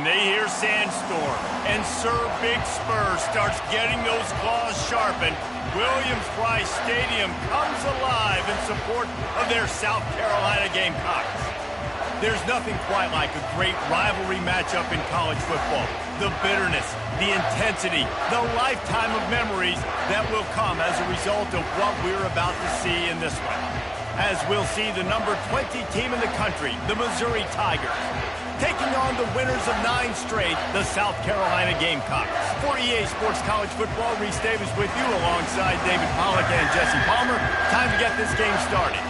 When they hear Sandstorm and Sir Big Spur starts getting those claws sharpened, Williams-Brice Stadium comes alive in support of their South Carolina Gamecocks. There's nothing quite like a great rivalry matchup in college football. The bitterness, the intensity, the lifetime of memories that will come as a result of what we're about to see in this one. As we'll see the number 20 team in the country, the Missouri Tigers, taking on the winners of 9 straight, the South Carolina Gamecocks. For EA Sports College Football, Reese Davis with you alongside David Pollack and Jesse Palmer. Time to get this game started.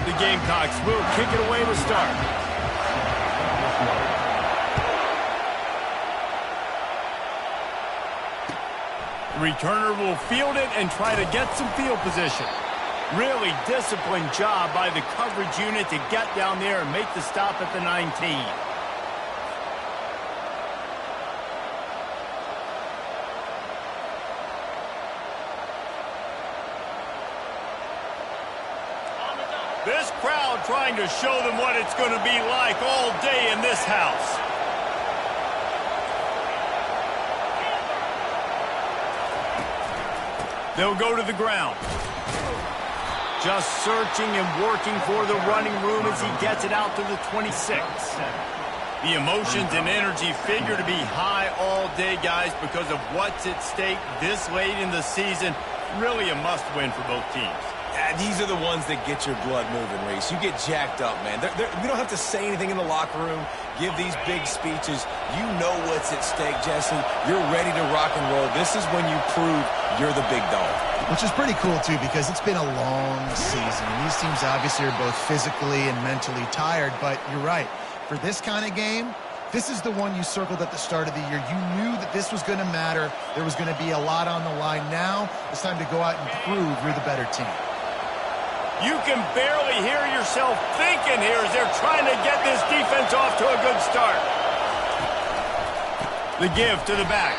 The Gamecocks will kick it away to start. The returner will field it and try to get some field position. Really disciplined job by the coverage unit to get down there and make the stop at the 19. This crowd trying to show them what it's going to be like all day in this house. They'll go to the ground. Just searching and working for the running room as he gets it out to the 26. The emotions and energy figure to be high all day, guys, because of what's at stake this late in the season. Really a must-win for both teams. These are the ones that get your blood moving, Reese. You get jacked up, man. We don't have to say anything in the locker room, give these big speeches. You know what's at stake, Jesse. You're ready to rock and roll. This is when you prove you're the big dog. Which is pretty cool, too, because it's been a long season. These teams obviously are both physically and mentally tired, but you're right. For this kind of game, this is the one you circled at the start of the year. You knew that this was going to matter. There was going to be a lot on the line. Now it's time to go out and prove you're the better team. You can barely hear yourself thinking here as they're trying to get this defense off to a good start. The give to the back.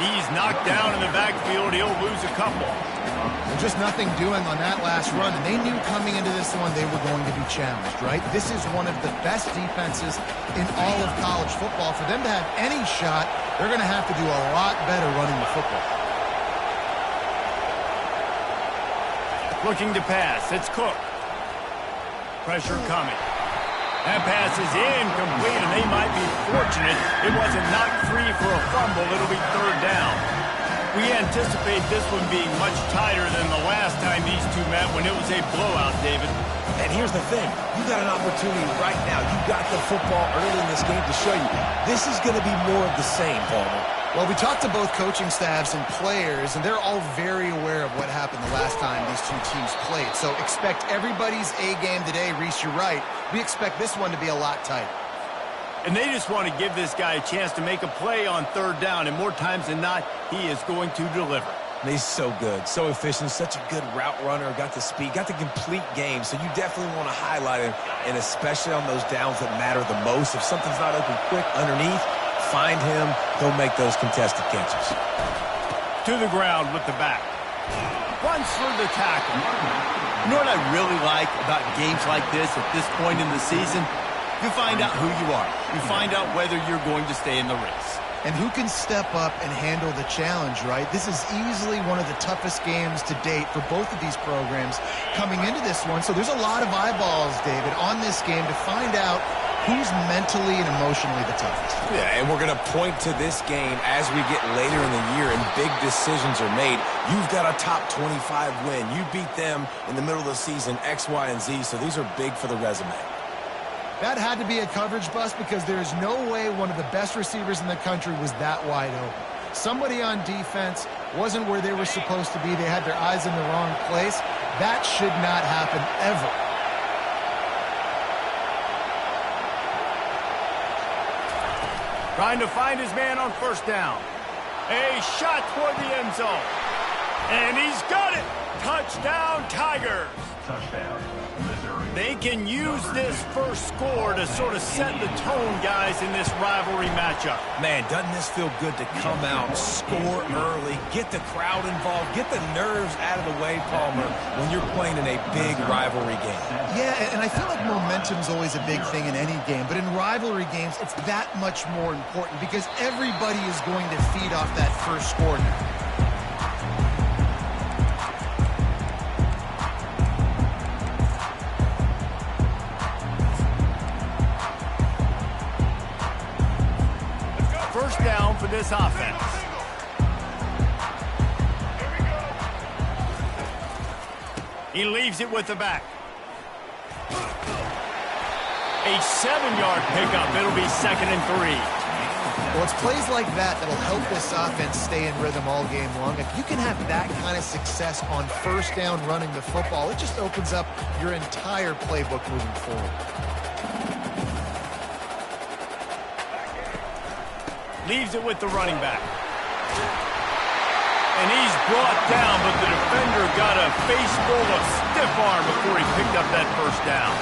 He's knocked down in the backfield. He'll lose a couple. Well, just nothing doing on that last run, and they knew coming into this one they were going to be challenged, right? This is one of the best defenses in all of college football. For them to have any shot, they're going to have to do a lot better running the football. Looking to pass. It's Cook. Pressure coming. That pass is incomplete, and they might be fortunate it wasn't knocked free for a fumble. It'll be third down. We anticipate this one being much tighter than the last time these two met when it was a blowout, David. And here's the thing. You got an opportunity right now. You got the football early in this game to show you this is going to be more of the same, Palmer. Well, we talked to both coaching staffs and players, and they're all very aware of what happened the last time these two teams played. So expect everybody's A game today. Reese, you're right. We expect this one to be a lot tighter. And they just want to give this guy a chance to make a play on third down, and more times than not, he is going to deliver. And he's so good, so efficient, such a good route runner, got the speed, got the complete game, so you definitely want to highlight him, and especially on those downs that matter the most. If something's not open quick underneath, find him, he'll make those contested catches. To the ground with the back. Runs through the tackle. You know what I really like about games like this at this point in the season? You find out who you are. You find out whether you're going to stay in the race. And who can step up and handle the challenge, right? This is easily one of the toughest games to date for both of these programs coming into this one. So there's a lot of eyeballs, David, on this game to find out who's mentally and emotionally the toughest. Yeah, and we're going to point to this game as we get later in the year and big decisions are made. You've got a top 25 win. You beat them in the middle of the season, X, Y, and Z, so these are big for the resume. That had to be a coverage bust because there is no way one of the best receivers in the country was that wide open. Somebody on defense wasn't where they were supposed to be. They had their eyes in the wrong place. That should not happen ever. Trying to find his man on first down. A shot toward the end zone. And he's got it. Touchdown, Tigers. Touchdown, Missouri. They can use this first score to sort of set the tone, guys, in this rivalry matchup. Man, doesn't this feel good to come out, score early, get the crowd involved, get the nerves out of the way, Palmer, when you're playing in a big rivalry game? Yeah, and I feel like momentum's always a big thing in any game, but in rivalry games, it's that much more important because everybody is going to feed off that first score now. First down for this offense. He leaves it with the back. A 7-yard pickup. It'll be 2nd and 3. Well, it's plays like that that'll help this offense stay in rhythm all game long. If you can have that kind of success on first down running the football, it just opens up your entire playbook moving forward. Leaves it with the running back. And he's brought down, but the defender got a face full of stiff arm before he picked up that first down.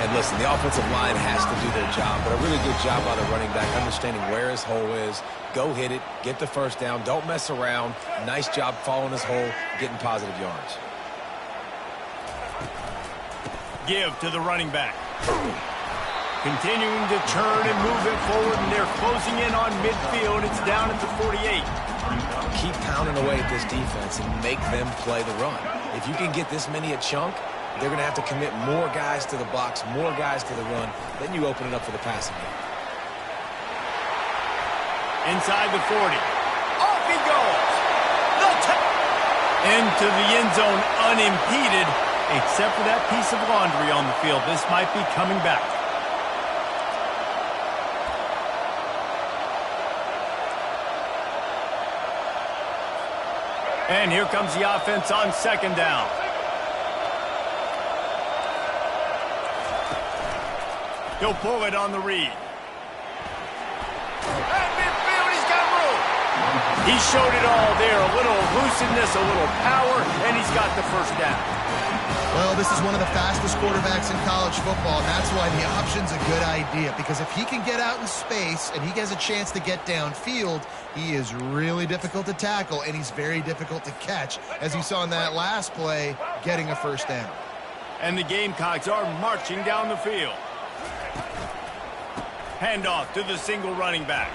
And listen, the offensive line has to do their job, but a really good job by the running back, understanding where his hole is. Go hit it, get the first down, don't mess around. Nice job following his hole, getting positive yards. Give to the running back. Continuing to turn and move it forward, and they're closing in on midfield. It's down at the 48. Keep pounding away at this defense and make them play the run. If you can get this many a chunk, they're going to have to commit more guys to the box, more guys to the run. Then you open it up for the passing game. Inside the 40. Off he goes. Into the end zone unimpeded, except for that piece of laundry on the field. This might be coming back. And here comes the offense on 2nd down. He'll pull it on the read. At midfield, he's got room. He showed it all there. A little elusiveness, a little power, and he's got the first down. Well, this is one of the fastest quarterbacks in college football, and that's why the option's a good idea, because if he can get out in space and he has a chance to get downfield, he is really difficult to tackle, and he's very difficult to catch, as you saw in that last play, getting a first down. And the Gamecocks are marching down the field. Handoff to the single running back.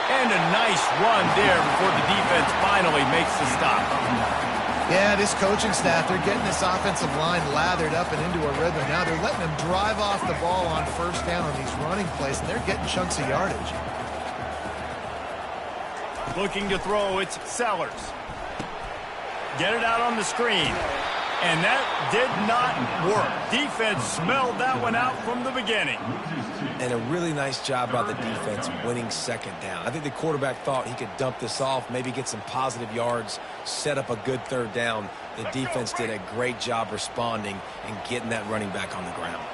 And a nice run there before the defense finally makes the stop. Yeah, this coaching staff, they're getting this offensive line lathered up and into a rhythm. Now they're letting them drive off the ball on first down on these running plays, and they're getting chunks of yardage. Looking to throw, it's Sellers. Get it out on the screen. And that did not work. Defense smelled that one out from the beginning. And a really nice job by the defense winning 2nd down. I think the quarterback thought he could dump this off, maybe get some positive yards, set up a good 3rd down. The defense did a great job responding and getting that running back on the ground.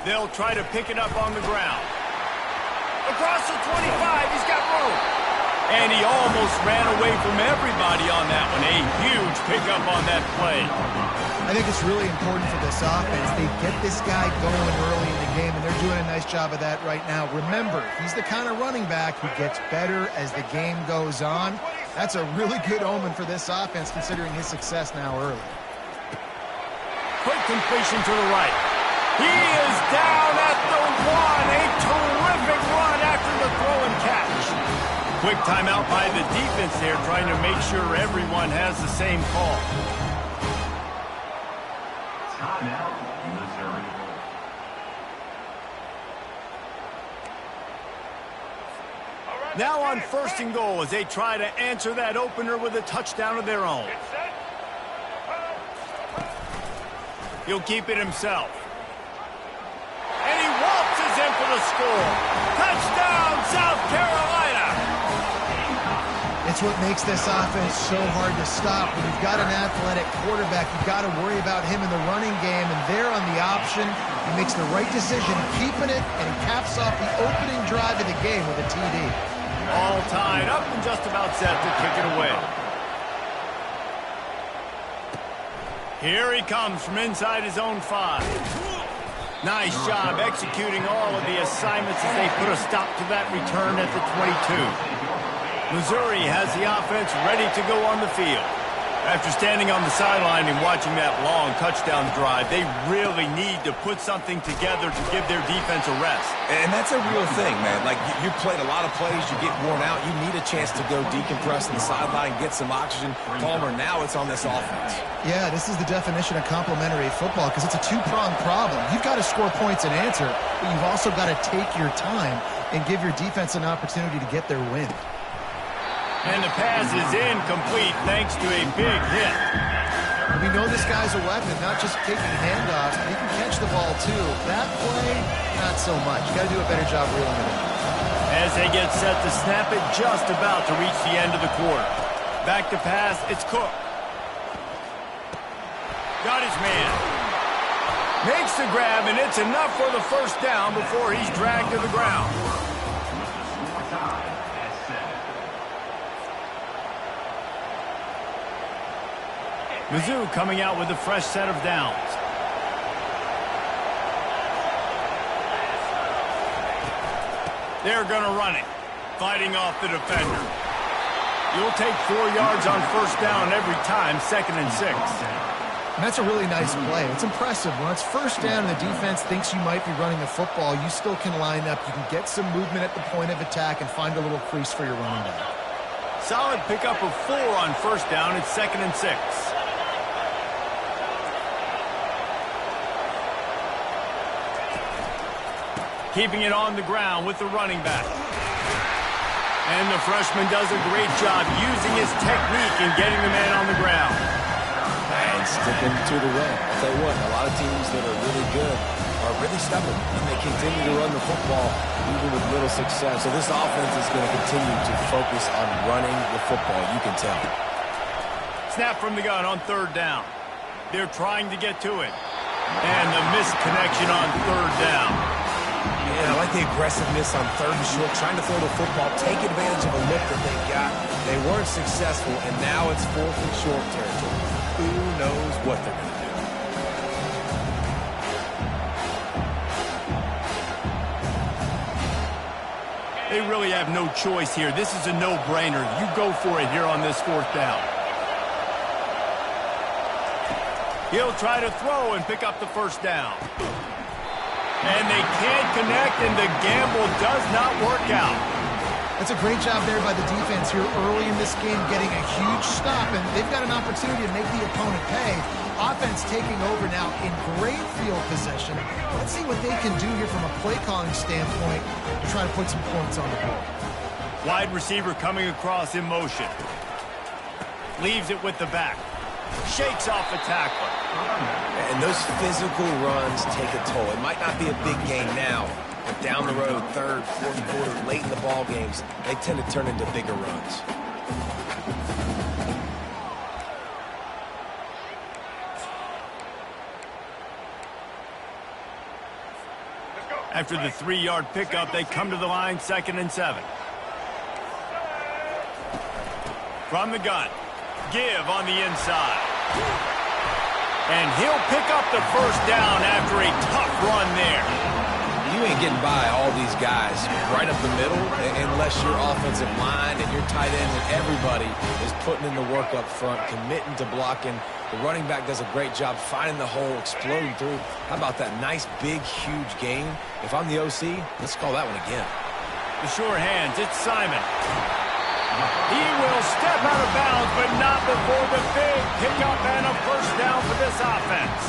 They'll try to pick it up on the ground. Across the 25, he's got room. And he almost ran away from everybody on that one. A huge pickup on that play. I think it's really important for this offense. They get this guy going early in the game, and they're doing a nice job of that right now. Remember, he's the kind of running back who gets better as the game goes on. That's a really good omen for this offense, considering his success now early. Quick completion to the right. He is down at the 1. A terrific run after the throw and catch. Quick timeout by the defense there, trying to make sure everyone has the same call. Timeout, Missouri. Now on 1st and goal as they try to answer that opener with a touchdown of their own. He'll keep it himself. And he waltzes in for the score. Touchdown, South Carolina! It's what makes this offense so hard to stop. When you've got an athletic quarterback, you've got to worry about him in the running game, and there on the option, he makes the right decision, keeping it, and he caps off the opening drive of the game with a TD. All tied up and just about set to kick it away. Here he comes from inside his own 5. Nice job executing all of the assignments as they put a stop to that return at the 22. Missouri has the offense ready to go on the field. After standing on the sideline and watching that long touchdown drive, they really need to put something together to give their defense a rest. And that's a real thing, man. Like, you played a lot of plays, you get worn out, you need a chance to go decompress on the sideline, get some oxygen. Palmer, now it's on this offense. Yeah, this is the definition of complementary football because it's a two-pronged problem. You've got to score points and answer, but you've also got to take your time and give your defense an opportunity to get their win. And the pass is incomplete thanks to a big hit. We know this guy's a weapon, not just taking handoffs, but he can catch the ball too. That play, not so much. Got to do a better job reeling it in. As they get set to snap it, just about to reach the end of the quarter. Back to pass, it's Cook. Got his man. Makes the grab, and it's enough for the first down before he's dragged to the ground. Mizzou coming out with a fresh set of downs. They're going to run it, fighting off the defender. You'll take 4 yards on first down every time, 2nd and 6. And that's a really nice play. It's impressive. When it's first down and the defense thinks you might be running the football, you still can line up. You can get some movement at the point of attack and find a little crease for your running back. Solid pickup of 4 on first down. It's 2nd and 6. Keeping it on the ground with the running back. And the freshman does a great job using his technique and getting the man on the ground. And sticking to the run. I'll tell you what, a lot of teams that are really good are really stubborn, and they continue to run the football even with little success. So this offense is going to continue to focus on running the football, you can tell. Snap from the gun on 3rd down. They're trying to get to it. And the missed connection on 3rd down. Yeah, I like the aggressiveness on 3rd and short, trying to throw the football, take advantage of a look that they got. They weren't successful, and now it's 4th and short territory. Who knows what they're going to do? They really have no choice here. This is a no-brainer. You go for it here on this 4th down. He'll try to throw and pick up the first down. And they can't connect, and the gamble does not work out. That's a great job there by the defense here early in this game, getting a huge stop, and they've got an opportunity to make the opponent pay. Offense taking over now in great field possession. Let's see what they can do here from a play-calling standpoint to try to put some points on the board. Wide receiver coming across in motion. Leaves it with the back. Shakes off the tackle. And those physical runs take a toll. It might not be a big game now, but down the road, 3rd, 4th quarter, late in the ball games, they tend to turn into bigger runs. After the 3-yard pickup, they come to the line, 2nd and 7. From the gun, give on the inside. And he'll pick up the first down after a tough run there. You ain't getting by all these guys right up the middle unless your offensive line and your tight end and everybody is putting in the work up front, committing to blocking. The running back does a great job finding the hole, exploding through. How about that nice, big, huge gain? If I'm the OC, let's call that one again. The sure hands, it's Simon. He will step out of bounds, but not before the big pickup and a first down for this offense.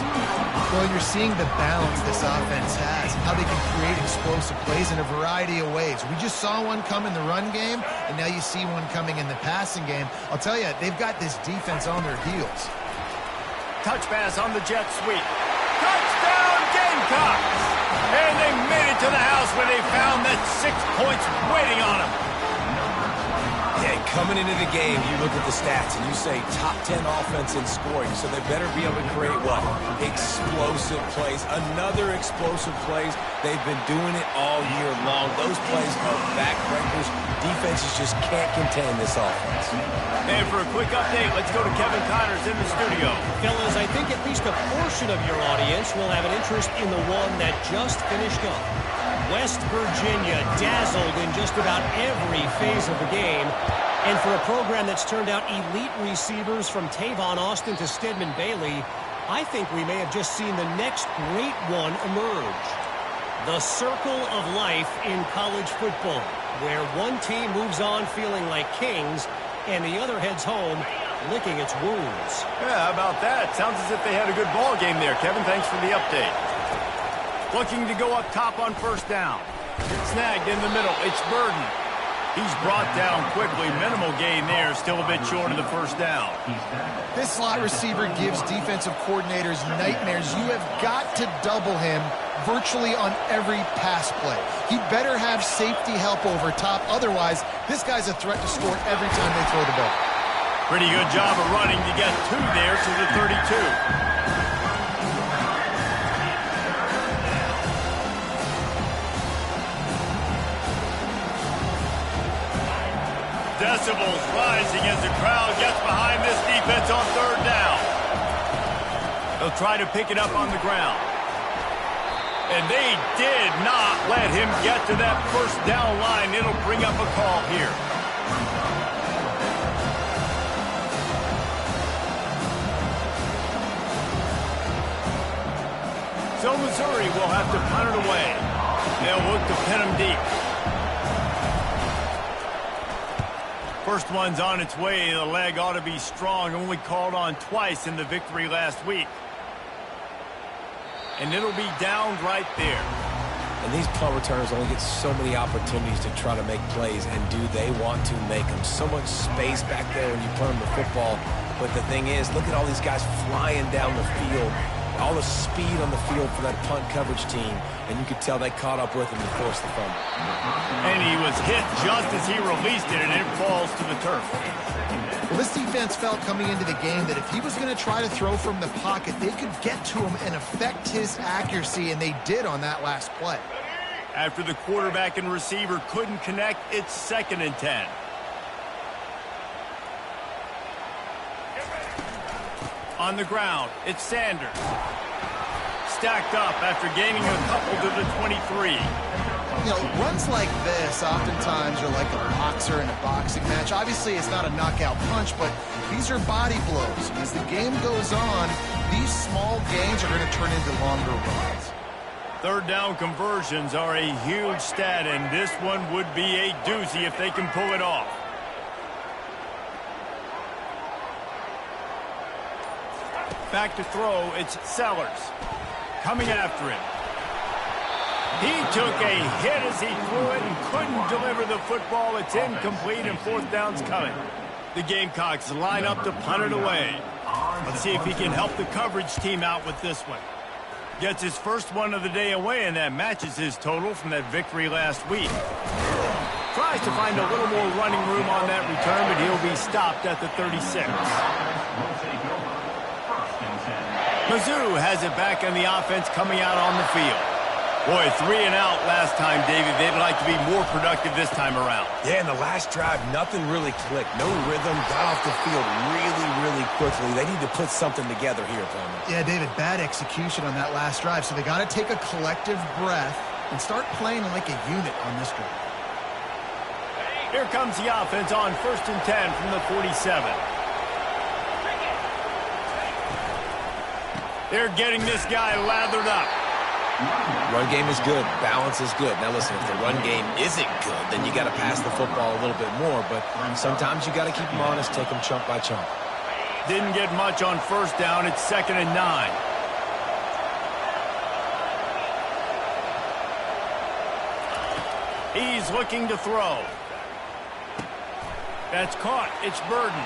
Well, you're seeing the balance this offense has, how they can create explosive plays in a variety of ways. We just saw one come in the run game, and now you see one coming in the passing game. I'll tell you, they've got this defense on their heels. Touch pass on the jet sweep. Touchdown, Gamecocks! And they made it to the house where they found that 6 points waiting on them. Yeah, Coming into the game, you look at the stats and you say top 10 offense in scoring, so they better be able to create what? Explosive plays. Another explosive plays. They've been doing it all year long. Those plays are backbreakers. Defenses just can't contain this offense. And for a quick update, let's go to Kevin Connors in the studio. Fellas, I think at least a portion of your audience will have an interest in the one that just finished up. West Virginia dazzled in just about every phase of the game. And for a program that's turned out elite receivers from Tavon Austin to Stedman Bailey, I think we may have just seen the next great one emerge. The circle of life in college football, where one team moves on feeling like kings and the other heads home licking its wounds. Yeah, how about that? Sounds as if they had a good ball game there. Kevin, thanks for the update. Looking to go up top on first down. Snagged in the middle. It's Burden. He's brought down quickly. Minimal gain there. Still a bit short of the first down. This slot receiver gives defensive coordinators nightmares. You have got to double him virtually on every pass play. He better have safety help over top. Otherwise, this guy's a threat to score every time they throw the ball. Pretty good job of running to get two there to the 32. Decibels rising as the crowd gets behind this defense on third down. They'll try to pick it up on the ground. And they did not let him get to that first down line. It'll bring up a call here. So Missouri will have to punt it away. They'll look to pin him deep. First one's on its way. The leg ought to be strong. Only called on twice in the victory last week. And it'll be downed right there. And these punt returners only get so many opportunities to try to make plays, and do they want to make them? So much space back there when you punt them the football. But the thing is, look at all these guys flying down the field. All the speed on the field for that punt coverage team. And you could tell they caught up with him and forced the fumble. And he was hit just as he released it, and it falls to the turf. Well, this defense felt coming into the game that if he was going to try to throw from the pocket, they could get to him and affect his accuracy, and they did on that last play. After the quarterback and receiver couldn't connect, it's 2nd and 10. On the ground, it's Sanders. Stacked up after gaining a couple to the 23. You know, runs like this oftentimes are like a boxer in a boxing match. Obviously, it's not a knockout punch, but these are body blows. And as the game goes on, these small gains are going to turn into longer runs. Third down conversions are a huge stat, and this one would be a doozy if they can pull it off. Back to throw, it's Sellers. Coming after him. He took a hit as he threw it and couldn't deliver the football. It's incomplete, and 4th down's coming. The Gamecocks line up to punt it away. Let's see if he can help the coverage team out with this one. Gets his first one of the day away, and that matches his total from that victory last week. Tries to find a little more running room on that return, but he'll be stopped at the 36. Mizzou has it back on the offense coming out on the field. Boy, 3 and out last time, David. They'd like to be more productive this time around. Yeah, in the last drive, nothing really clicked. No rhythm, got off the field really quickly. They need to put something together here, Palmer. Yeah, David, bad execution on that last drive, so they got to take a collective breath and start playing like a unit on this drive. Here comes the offense on 1st and 10 from the 47. They're getting this guy lathered up. Run game is good. Balance is good. Now, listen, if the run game isn't good, then you got to pass the football a little bit more. But sometimes you got to keep them honest, take them chunk by chunk. Didn't get much on first down. It's 2nd and 9. He's looking to throw. That's caught. It's Burden.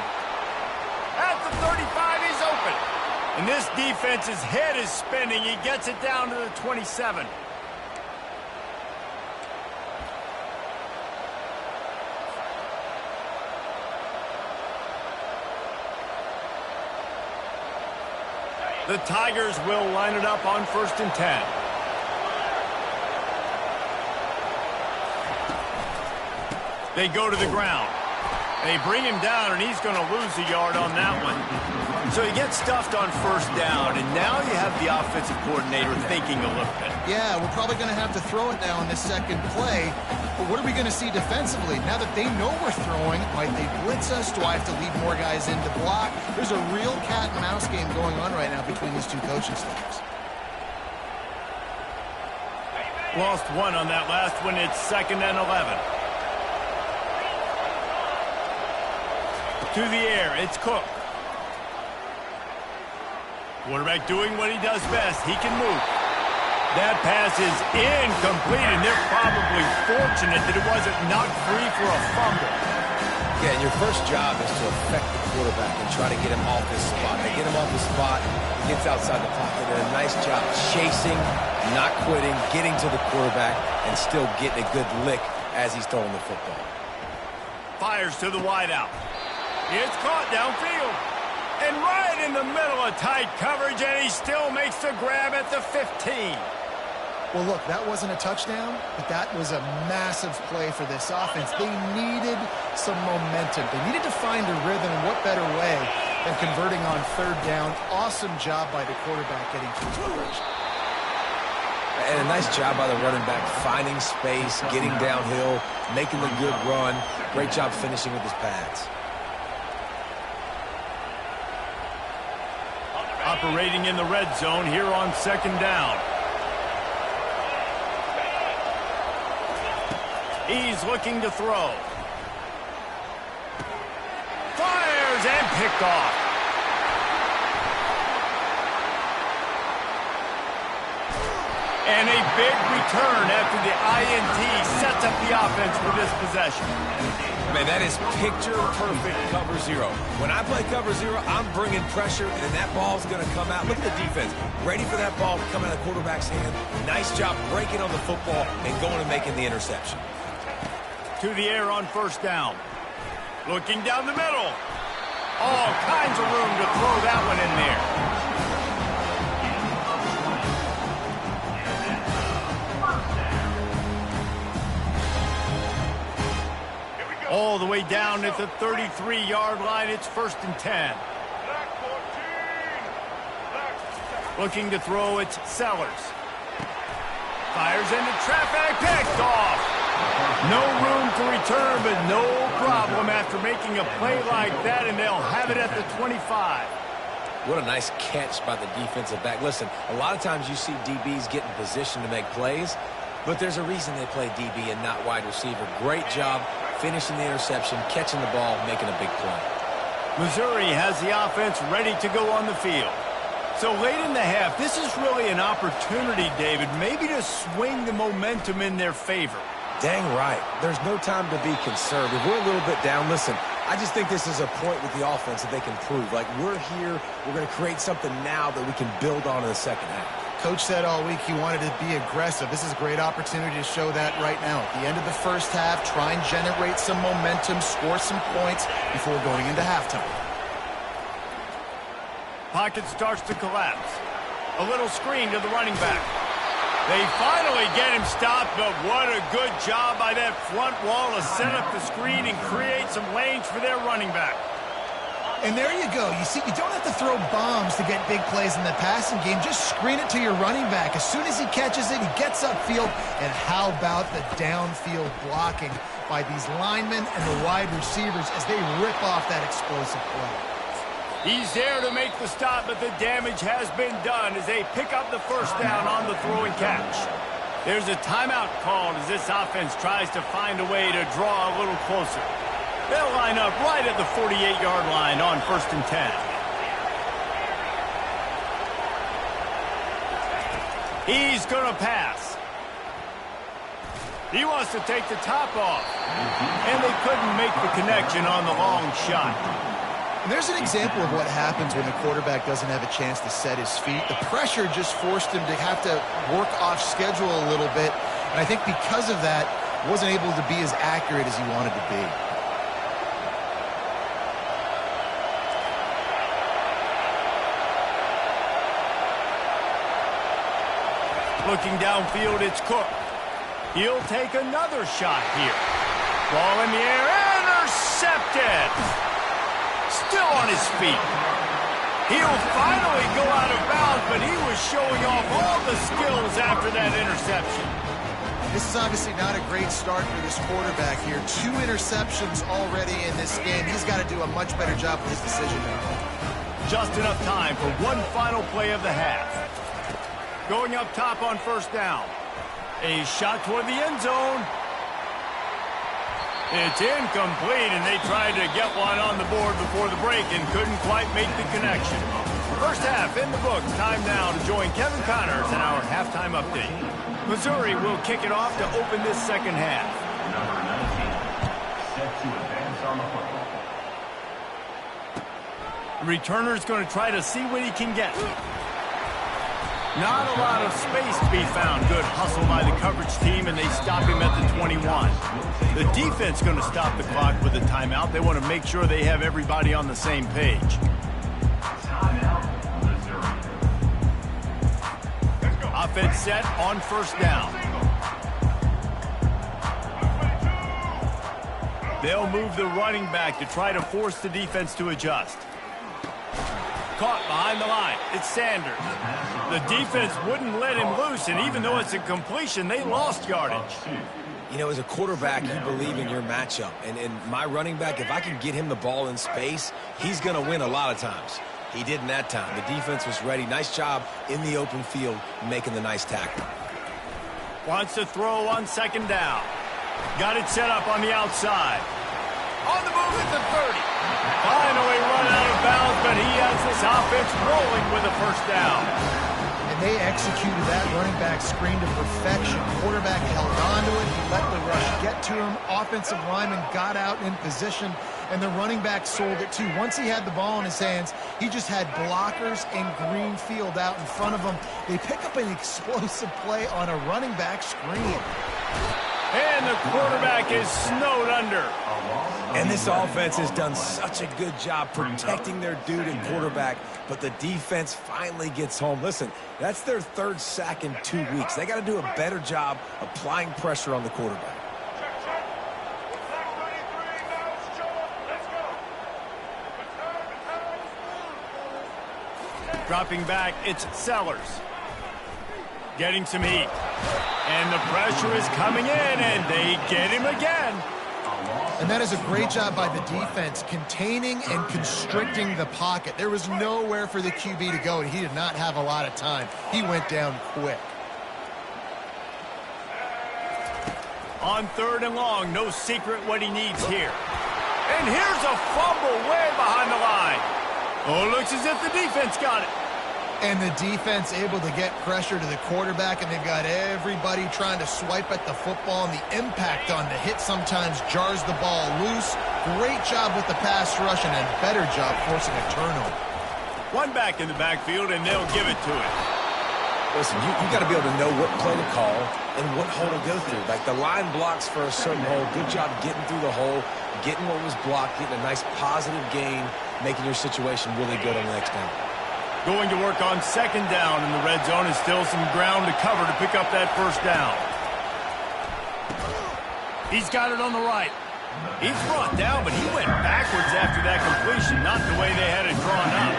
At the 35, he's open. And this defense's head is spinning. He gets it down to the 27. The Tigers will line it up on 1st and 10. They go to the ground. They bring him down, and he's going to lose a yard on that one. So he gets stuffed on 1st down, and now you have the offensive coordinator thinking a little bit. Yeah, we're probably going to have to throw it now in this second play. But what are we going to see defensively? Now that they know we're throwing, might they blitz us? Do I have to lead more guys in to block? There's a real cat and mouse game going on right now between these two coaching staffs. Lost one on that last one. It's 2nd and 11. To the air, it's Cook. Quarterback doing what he does best. He can move. That pass is incomplete, and they're probably fortunate that it wasn't knocked free for a fumble. Yeah, and your first job is to affect the quarterback and try to get him off his spot. They get him off his spot, he gets outside the pocket, and a nice job chasing, not quitting, getting to the quarterback, and still getting a good lick as he's throwing the football. Fires to the wideout. It's caught downfield. And right in the middle of tight coverage, and he still makes the grab at the 15. Well, look, that wasn't a touchdown, but that was a massive play for this offense. They needed some momentum. They needed to find a rhythm, and what better way than converting on 3rd down. Awesome job by the quarterback getting through conversion. And a nice job by the running back, finding space, getting downhill, making the good run. Great job finishing with his pads. Operating in the red zone here on 2nd down. He's looking to throw. Fires and picked off. And a big return after the INT sets up the offense for this possession. Man, that is picture-perfect cover zero. When I play cover zero, I'm bringing pressure, and that ball's going to come out. Look at the defense. Ready for that ball to come out of the quarterback's hand. Nice job breaking on the football and going and making the interception. To the air on 1st down. Looking down the middle. All kinds of room to throw that one in there. All the way down at the 33-yard line. It's 1st and 10. Looking to throw, it's Sellers. Fires into traffic, picked off. No room to return, but no problem after making a play like that, and they'll have it at the 25. What a nice catch by the defensive back. Listen, a lot of times you see DBs get in position to make plays, but there's a reason they play DB and not wide receiver. Great job finishing the interception, catching the ball, making a big play. Missouri has the offense ready to go on the field. So late in the half, this is really an opportunity, David, maybe to swing the momentum in their favor. Dang right. There's no time to be conservative. We're a little bit down. Listen, I just think this is a point with the offense that they can prove. Like, we're here, we're going to create something now that we can build on in the second half. Coach said all week he wanted to be aggressive. This is a great opportunity to show that right now. At the end of the first half, try and generate some momentum, score some points before going into halftime. Pocket starts to collapse. A little screen to the running back. They finally get him stopped, but what a good job by that front wall to set up the screen and create some lanes for their running back. And there you go. You see, you don't have to throw bombs to get big plays in the passing game. Just screen it to your running back. As soon as he catches it, he gets upfield. And how about the downfield blocking by these linemen and the wide receivers as they rip off that explosive play. He's there to make the stop, but the damage has been done as they pick up the first down on the throwing catch. There's a timeout called as this offense tries to find a way to draw a little closer. They'll line up right at the 48-yard line on 1st and 10. He's going to pass. He wants to take the top off. And they couldn't make the connection on the long shot. And there's an example of what happens when the quarterback doesn't have a chance to set his feet. The pressure just forced him to have to work off schedule a little bit. And I think because of that, wasn't able to be as accurate as he wanted to be. Looking downfield, it's Cook. He'll take another shot here. Ball in the air, intercepted. Still on his feet. He'll finally go out of bounds, but he was showing off all the skills after that interception. This is obviously not a great start for this quarterback here. 2 interceptions already in this game. He's got to do a much better job with his decision making. Just enough time for one final play of the half. Going up top on first down. A shot toward the end zone. It's incomplete, and they tried to get one on the board before the break and couldn't quite make the connection. First half in the books. Time now to join Kevin Connors in our halftime update. Missouri will kick it off to open this second half. Number 19, set to advance on the football. The returner's going to try to see what he can get. Not a lot of space to be found. Good hustle by the coverage team, and they stop him at the 21. The defense going to stop the clock with a timeout. They want to make sure they have everybody on the same page. Timeout, Missouri. Offense set on first down. They'll move the running back to try to force the defense to adjust. Caught behind the line. It's Sanders. The defense wouldn't let him loose, and even though it's a completion, they lost yardage. You know, as a quarterback, you believe in your matchup. And my running back, if I can get him the ball in space, he's going to win a lot of times. He did in that time. The defense was ready. Nice job in the open field making the nice tackle. Wants to throw on second down. Got it set up on the outside. On the move at the 30. Finally run out of bounds, but he has this offense rolling with a first down. And they executed that running back screen to perfection. Quarterback held on to it. He let the rush get to him. Offensive lineman got out in position, and the running back sold it too. Once he had the ball in his hands, he just had blockers and green field out in front of him. They pick up an explosive play on a running back screen. And the quarterback is snowed under. And this offense has done such a good job protecting their dude at quarterback, but the defense finally gets home. Listen, that's their 3rd sack in 2 weeks. They got to do a better job applying pressure on the quarterback. Dropping back, it's Sellers. Getting some heat. And the pressure is coming in, and they get him again. And that is a great job by the defense, containing and constricting the pocket. There was nowhere for the QB to go, and he did not have a lot of time. He went down quick. On 3rd and long, no secret what he needs here. And here's a fumble way behind the line. Oh, looks as if the defense got it. And the defense able to get pressure to the quarterback, and they've got everybody trying to swipe at the football, and the impact on the hit sometimes jars the ball loose. Great job with the pass rush, and a better job forcing a turnover. One back in the backfield, and they'll give it to him. Listen, you got to be able to know what play to call and what hole to go through. Like the line blocks for a certain hole. Good job getting through the hole, getting what was blocked, getting a nice positive gain, making your situation really good on the next down. Going to work on second down in the red zone, and still some ground to cover to pick up that first down. He's got it on the right. He's brought down, but he went backwards after that completion, not the way they had it drawn up.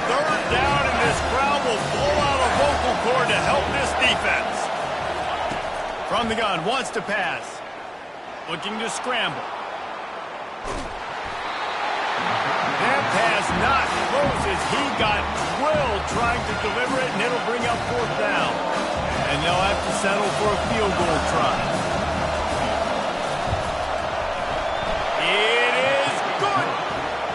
3rd down, and this crowd will blow out a vocal cord to help this defense. From the gun, wants to pass. Looking to scramble. That pass not close as he got drilled trying to deliver it, and it'll bring up 4th down. And they'll have to settle for a field goal try. It is good.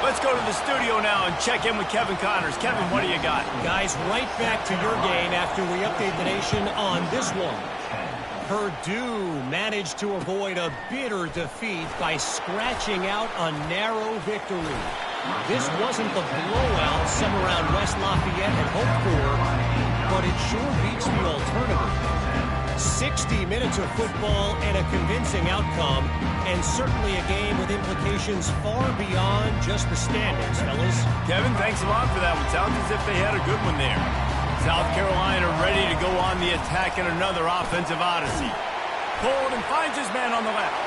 Let's go to the studio now and check in with Kevin Connors. Kevin, what do you got? Guys, right back to your game after we update the nation on this one. Purdue managed to avoid a bitter defeat by scratching out a narrow victory. This wasn't the blowout some around West Lafayette had hoped for, but it sure beats the alternative. 60 minutes of football and a convincing outcome, and certainly a game with implications far beyond just the standings, fellas. Kevin, thanks a lot for that one. Sounds as if they had a good one there. South Carolina ready to go on the attack in another offensive odyssey. Pulled and finds his man on the left.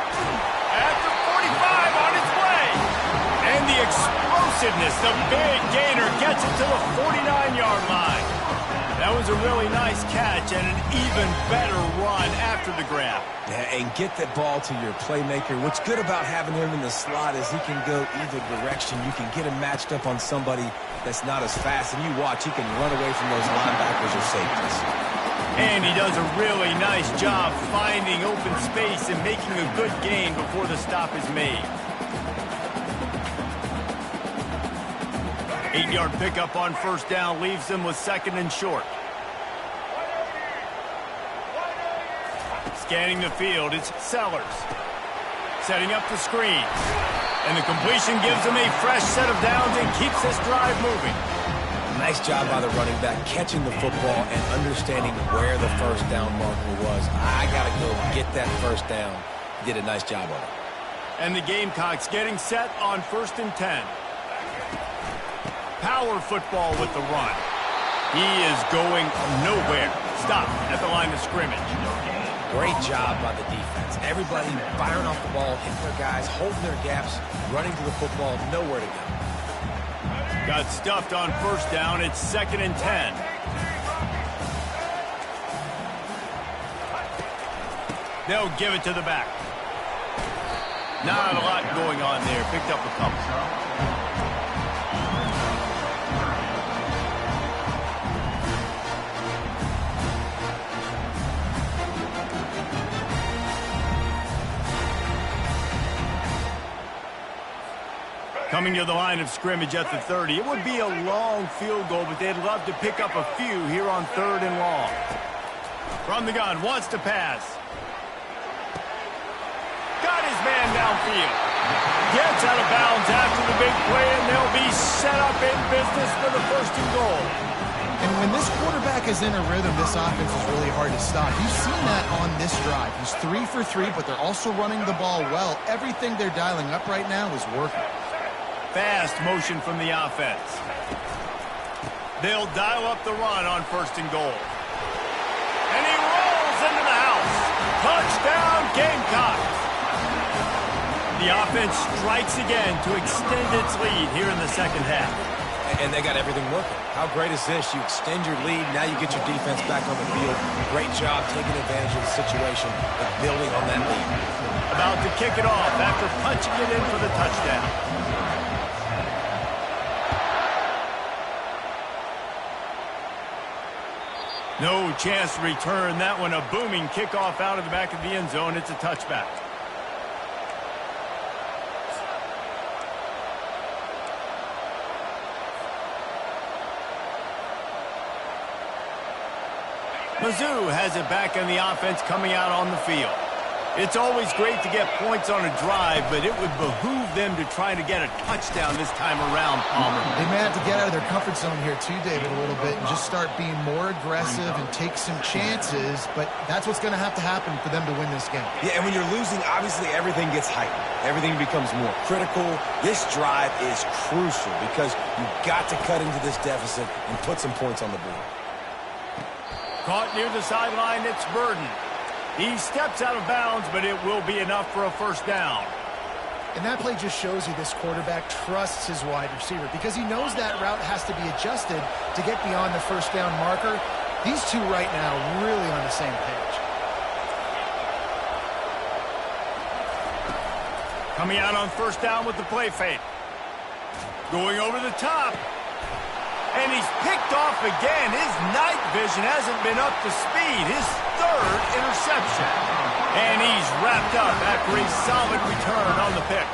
At the 45 on its way. And the explosiveness, the big gainer gets it to the 49-yard line. That was a really nice catch and an even better run after the grab. Yeah, and get that ball to your playmaker. What's good about having him in the slot is he can go either direction. You can get him matched up on somebody that's not as fast, and you watch, he can run away from those linebackers or safeties. And he does a really nice job finding open space and making a good gain before the stop is made. 8-yard pickup on first down leaves them with 2nd and short. Scanning the field, it's Sellers. Setting up the screen. And the completion gives them a fresh set of downs and keeps this drive moving. Nice job by the running back catching the football and understanding where the first down marker was. I got to go get that first down. Did a nice job of it. And the Gamecocks getting set on 1st and 10. Power football with the run. He is going nowhere. Stop at the line of scrimmage. Great job by the defense. Everybody firing off the ball, hitting their guys, holding their gaps, running to the football, nowhere to go. Got stuffed on first down. It's 2nd and 10. They'll give it to the back. Not a lot going on there. Picked up a couple. Coming to the line of scrimmage at the 30. It would be a long field goal, but they'd love to pick up a few here on 3rd and long. From the gun, wants to pass. Got his man downfield. Gets out of bounds after the big play, and they'll be set up in business for the 1st and goal. And when this quarterback is in a rhythm, this offense is really hard to stop. You've seen that on this drive. He's 3 for 3, but they're also running the ball well. Everything they're dialing up right now is working. Fast motion from the offense. They'll dial up the run on 1st and goal. And he rolls into the house. Touchdown, Gamecocks. The offense strikes again to extend its lead here in the 2nd half. And they got everything working. How great is this? You extend your lead, now you get your defense back on the field. Great job taking advantage of the situation and building on that lead. About to kick it off after punching it in for the touchdown. No chance to return that one. A booming kickoff out of the back of the end zone. It's a touchback. Mizzou has it back in the offense coming out on the field. It's always great to get points on a drive, but it would behoove them to try to get a touchdown this time around, Palmer. They may have to get out of their comfort zone here too, David, a little bit and just start being more aggressive and take some chances, but that's what's going to happen for them to win this game. Yeah, and when you're losing, obviously everything gets heightened. Everything becomes more critical. This drive is crucial because you've got to cut into this deficit and put some points on the board. Caught near the sideline, it's Burden. He steps out of bounds, but it will be enough for a 1st down. And that play just shows you this quarterback trusts his wide receiver because he knows that route has to be adjusted to get beyond the 1st down marker. These two right now really on the same page. Coming out on 1st down with the play fake. Going over the top. And he's picked off again. His night vision hasn't been up to speed. His 3rd interception. And he's wrapped up after a solid return on the pick.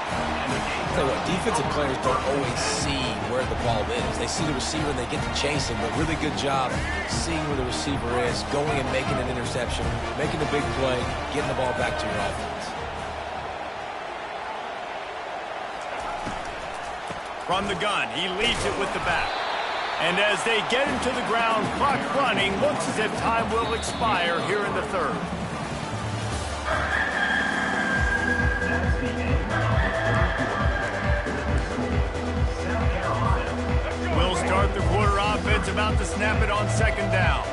Tell you what, defensive players don't always see where the ball is. They see the receiver and they get to chase him, but really good job seeing where the receiver is, going and making an interception, making a big play, getting the ball back to your offense. From the gun, he leads it with the back. And as they get him to the ground, clock running, looks as if time will expire here in the 3rd. We'll start the quarter offense about to snap it on second down.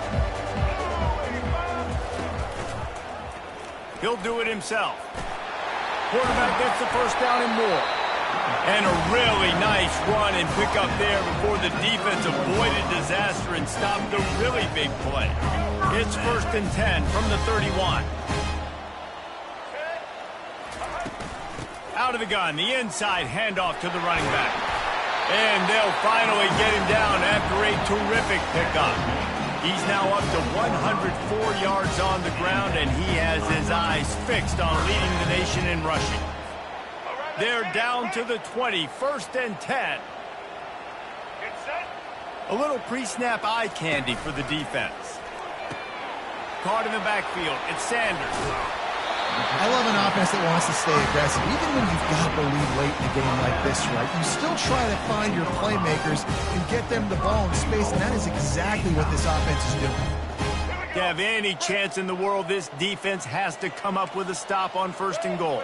He'll do it himself. Quarterback gets the first down and more. And a really nice run and pick up there before the defense avoided disaster and stopped the really big play. It's 1st and 10 from the 31. Out of the gun, the inside handoff to the running back. And they'll finally get him down after a terrific pickup. He's now up to 104 yards on the ground, and he has his eyes fixed on leading the nation in rushing. They're down to the 20, 1st and 10. A little pre-snap eye candy for the defense. Caught in the backfield, it's Sanders. I love an offense that wants to stay aggressive. Even when you've got the lead late in a game like this, right, you still try to find your playmakers and get them the ball in space, and that is exactly what this offense is doing. To have any chance in the world, this defense has to come up with a stop on 1st and goal.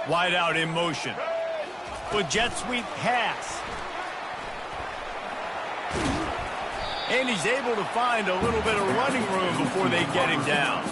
Wide out in motion. With jet sweep pass. And he's able to find a little bit of running room before they get him down.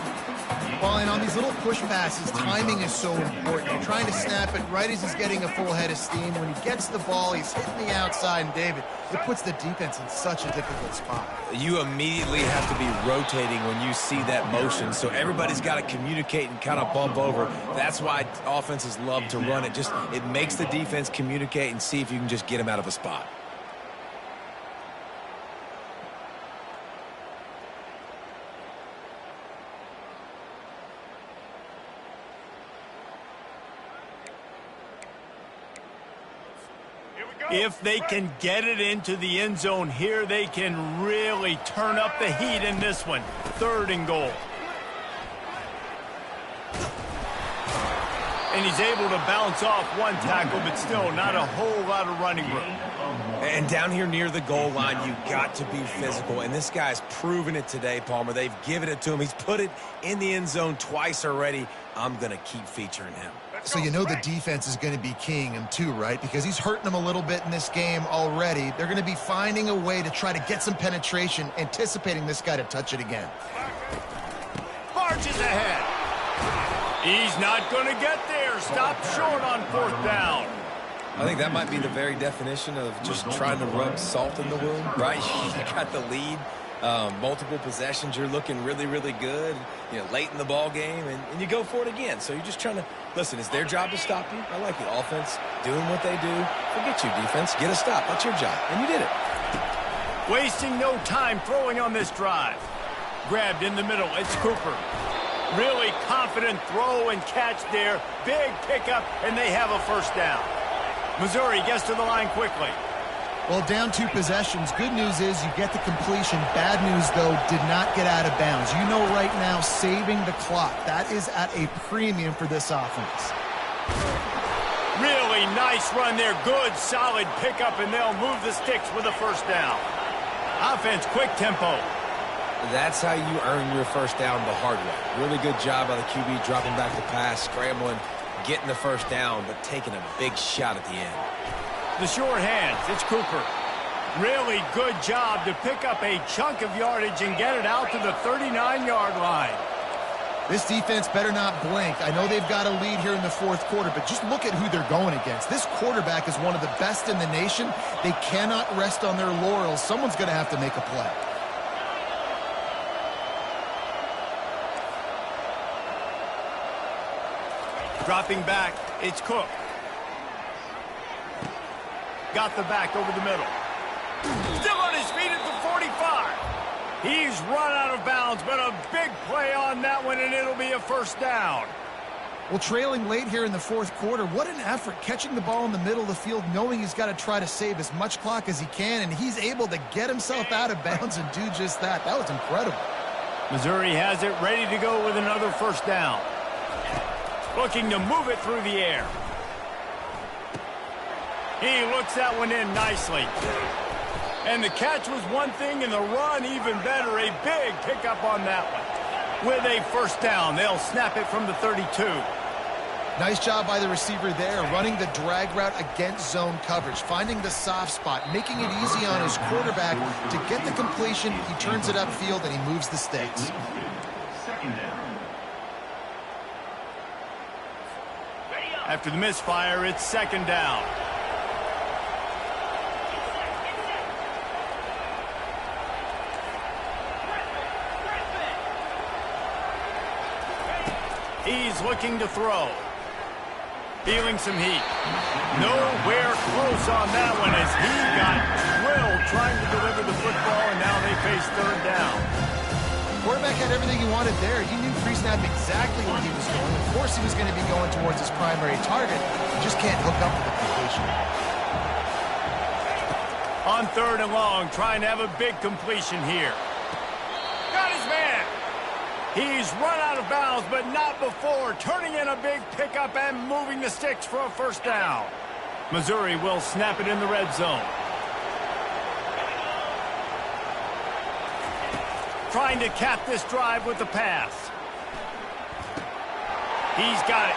Well, and on these little push passes, timing is so important. You're trying to snap it right as he's getting a full head of steam. When he gets the ball, he's hitting the outside, and David, it puts the defense in such a difficult spot. You immediately have to be rotating when you see that motion, so everybody's got to communicate and kind of bump over. That's why offenses love to run it. It makes the defense communicate and see if you can just get him out of a spot. If they can get it into the end zone here, they can really turn up the heat in this one. 3rd and goal. And he's able to bounce off one tackle, but still not a whole lot of running room. And down here near the goal line, you've got to be physical. And this guy's proven it today, Palmer. They've given it to him. He's put it in the end zone twice already. I'm going to keep featuring him. So you know the defense is going to be keying him too, right? Because he's hurting them a little bit in this game already. They're going to be finding a way to try to get some penetration, anticipating this guy to touch it again. Marches ahead. He's not going to get there. Stop short on 4th down. I think that might be the very definition of just trying to rub salt in the wound, right? You got the lead. Multiple possessions, you're looking really, really good, late in the ball game, and you go for it again. So you're just trying to, listen, it's their job to stop you. I like the offense doing what they do. Forget you, defense. Get a stop. That's your job, and you did it. Wasting no time throwing on this drive. Grabbed in the middle, it's Cooper. Really confident throw and catch there. Big pickup, and they have a 1st down. Missouri gets to the line quickly. Well, down 2 possessions. Good news is you get the completion. Bad news, though, did not get out of bounds. You know right now, saving the clock. That is at a premium for this offense. Really nice run there. Good, solid pickup, and they'll move the sticks with a 1st down. Offense, quick tempo. That's how you earn your 1st down the hard way. Really good job by the QB dropping back the pass, scrambling, getting the 1st down, but taking a big shot at the end. The short hands, it's Cooper. Really good job to pick up a chunk of yardage and get it out to the 39-yard line. This defense better not blink. I know they've got a lead here in the 4th quarter, but just look at who they're going against. This quarterback is one of the best in the nation. They cannot rest on their laurels. Someone's going to have to make a play. Dropping back, it's Cook. Got the back over the middle. Still on his feet at the 45. He's run out of bounds, but a big play on that one, and it'll be a 1st down. Well, trailing late here in the 4th quarter, what an effort catching the ball in the middle of the field, knowing he's got to try to save as much clock as he can, and he's able to get himself out of bounds and do just that. That was incredible. Missouri has it ready to go with another 1st down. Looking to move it through the air. He looks that one in nicely. And the catch was one thing, and the run even better. A big pickup on that one. With a 1st down, they'll snap it from the 32. Nice job by the receiver there, running the drag route against zone coverage, finding the soft spot, making it easy on his quarterback to get the completion. He turns it upfield, and he moves the sticks. Second down. After the misfire, it's second down. He's looking to throw. Feeling some heat. Nowhere close on that one as he got drilled trying to deliver the football, and now they face third down. Quarterback had everything he wanted there. He knew pre-snap exactly where he was going. Of course he was going to be going towards his primary target. He just can't hook up to the completion. On third and long, trying to have a big completion here. Got his man. He's run out of bounds, but not before. Turning in a big pickup and moving the sticks for a first down. Missouri will snap it in the red zone. Trying to cap this drive with the pass. He's got it.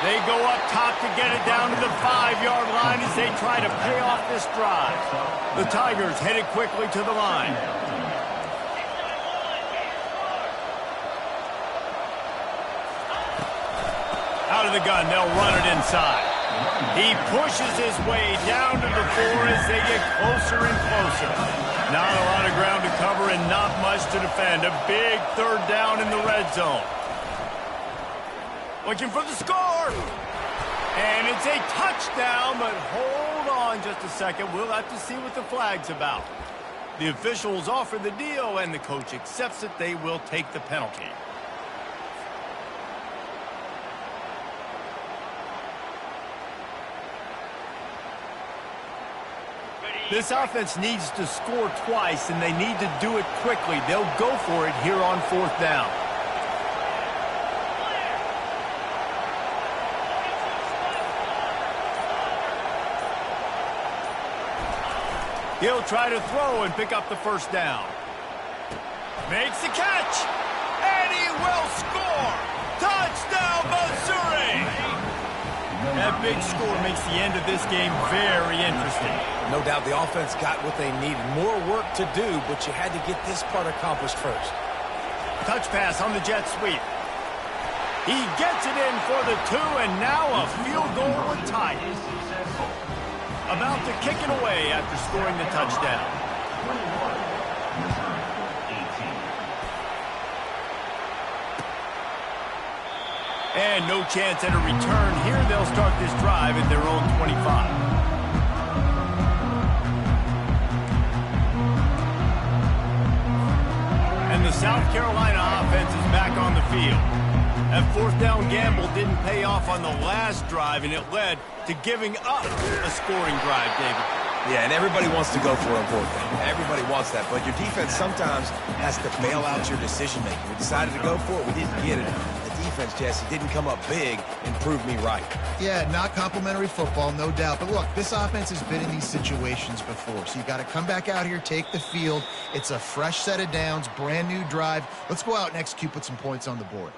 They go up top to get it down to the 5-yard line as they try to pay off this drive. The Tigers headed quickly to the line. Out of the gun, they'll run it inside. He pushes his way down to the 4 as they get closer and closer. Not a lot of ground to cover and not much to defend. A big third down in the red zone. Looking for the score. And it's a touchdown, but hold on just a second. We'll have to see what the flag's about. The officials offer the deal, and the coach accepts it. They will take the penalty. This offense needs to score twice, and they need to do it quickly. They'll go for it here on fourth down. He'll try to throw and pick up the first down. Makes the catch, and he will score. Touchdown, Missouri! That big score makes the end of this game very interesting. No doubt the offense got what they needed. More work to do, but you had to get this part accomplished first. Touch pass on the jet sweep. He gets it in for the 2, and now a field goal would tie it. About to kick it away after scoring the touchdown. 21, Missouri, 18. And no chance at a return here. They'll start this drive at their own 25. And the South Carolina offense is back on the field. That fourth down gamble didn't pay off on the last drive, and it led to giving up a scoring drive, David. Yeah, and everybody wants to go for it on fourth down. Everybody wants that, but your defense sometimes has to bail out your decision-making. We decided to go for it. We didn't get it. The defense, Jesse, didn't come up big and prove me right. Yeah, not complimentary football, no doubt. But look, this offense has been in these situations before, so you got to come back out here, take the field. It's a fresh set of downs, brand new drive. Let's go out and execute, put some points on the board.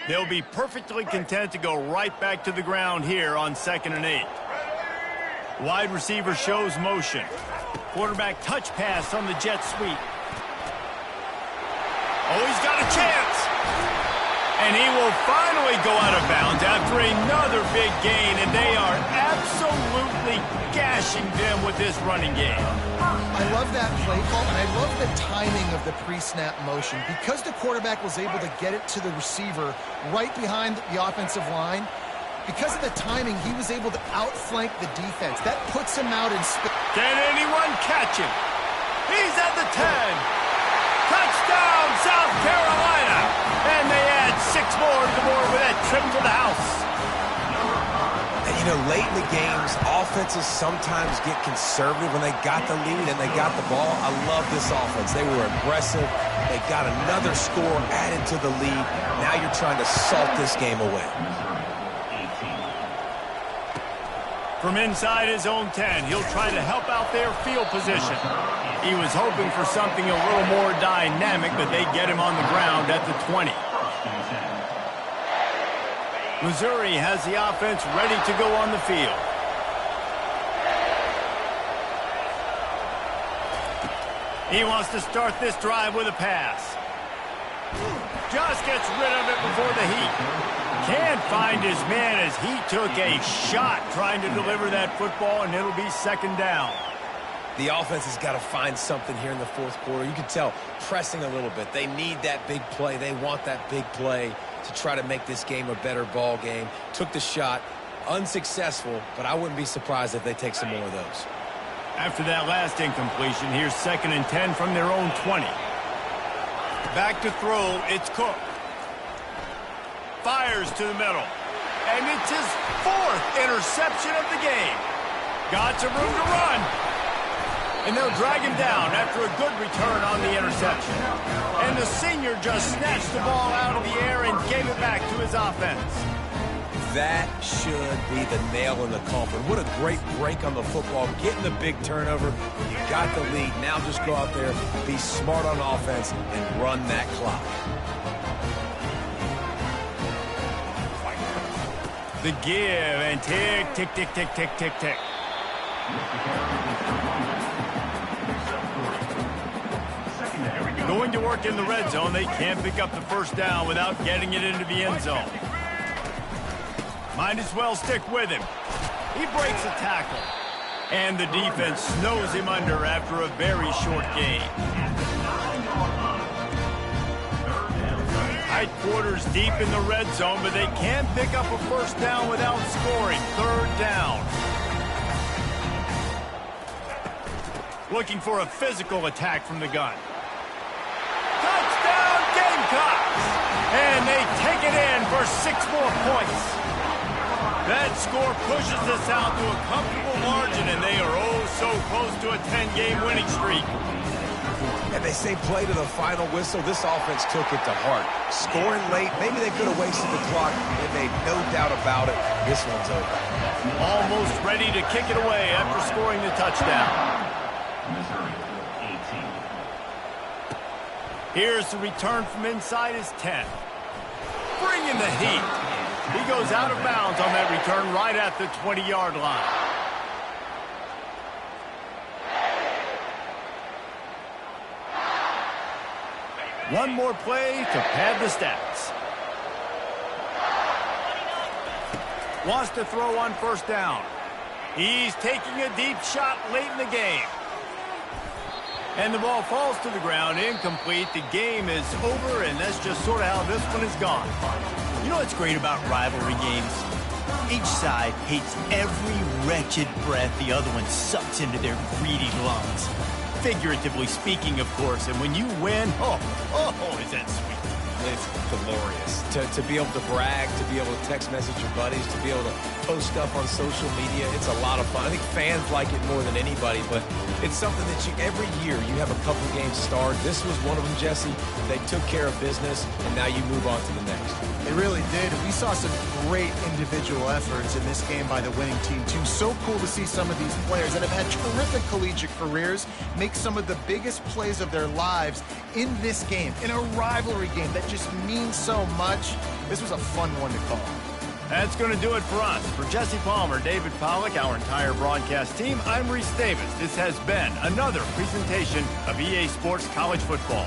They'll be perfectly content to go right back to the ground here on 2nd and 8. Wide receiver shows motion. Quarterback touch pass on the jet sweep. Oh, he's got a chance. And he will finally go out of bounds after another big gain, and they are absolutely gashing them with this running game. I love that play call, and I love the timing of the pre-snap motion. Because the quarterback was able to get it to the receiver right behind the offensive line, because of the timing, he was able to outflank the defense. That puts him out in space. Can anyone catch him? He's at the 10. Touchdown, South Carolina. And they add 6 more to the board with that trip to the house. And You know, late in the games, offenses sometimes get conservative when they got the lead and they got the ball. I love this offense. They were aggressive. They got another score added to the lead. Now you're trying to salt this game away. From inside his own 10, he'll try to help out their field position. He was hoping for something a little more dynamic, but they get him on the ground at the 20. Missouri has the offense ready to go on the field. He wants to start this drive with a pass. Just gets rid of it before the heat. Can't find his man as he took a shot trying to deliver that football, and it'll be second down. The offense has got to find something here in the fourth quarter. You can tell pressing a little bit. They need that big play. They want that big play to try to make this game a better ball game. Took the shot, unsuccessful, but I wouldn't be surprised if they take some more of those. After that last incompletion, here's 2nd and 10 from their own 20. Back to throw, it's Cook. Fires to the middle. And it's his 4th interception of the game. Got some room to run. And they'll drag him down after a good return on the interception. And the senior just snatched the ball out of the air and gave it back to his offense. That should be the nail in the coffin. What a great break on the football. Getting the big turnover. You got the lead. Now just go out there, be smart on offense, and run that clock. The give and tick, tick, tick, tick, tick, tick, tick. Going to work in the red zone. They can't pick up the first down without getting it into the end zone. Might as well stick with him. He breaks a tackle. And the defense snows him under after a very short game. Tight quarters deep in the red zone, but they can't pick up a first down without scoring. 3rd down. Looking for a physical attack from the gun. Touchdown Gamecocks! And they take it in for 6 more points. That score pushes us out to a comfortable margin, and they are oh so close to a 10-game winning streak. And they say play to the final whistle. This offense took it to heart. Scoring late, maybe they could have wasted the clock. They made no doubt about it. This one's over. Almost ready to kick it away after scoring the touchdown. Here's the return from inside his 10. Bringing the heat. He goes out of bounds on that return right at the 20-yard line. One more play to pad the stats. Wants to throw on first down. He's taking a deep shot late in the game. And the ball falls to the ground, incomplete. The game is over, and that's just sort of how this one is gone. You know what's great about rivalry games? Each side hates every wretched breath the other one sucks into their greedy lungs. Figuratively speaking, of course, and when you win, oh, is that sweet. It's glorious. To be able to brag, to be able to text message your buddies, to be able to post stuff on social media, it's a lot of fun. I think fans like it more than anybody, but it's something that every year you have a couple games starred. This was one of them, Jesse. They took care of business, and now you move on to the next. They really did. We saw some great individual efforts in this game by the winning team, too. So cool to see some of these players that have had terrific collegiate careers make some of the biggest plays of their lives in this game, in a rivalry game that just means so much. This was a fun one to call. That's going to do it for us. For Jesse Palmer, David Pollack, our entire broadcast team, I'm Reese Davis. This has been another presentation of EA Sports College Football.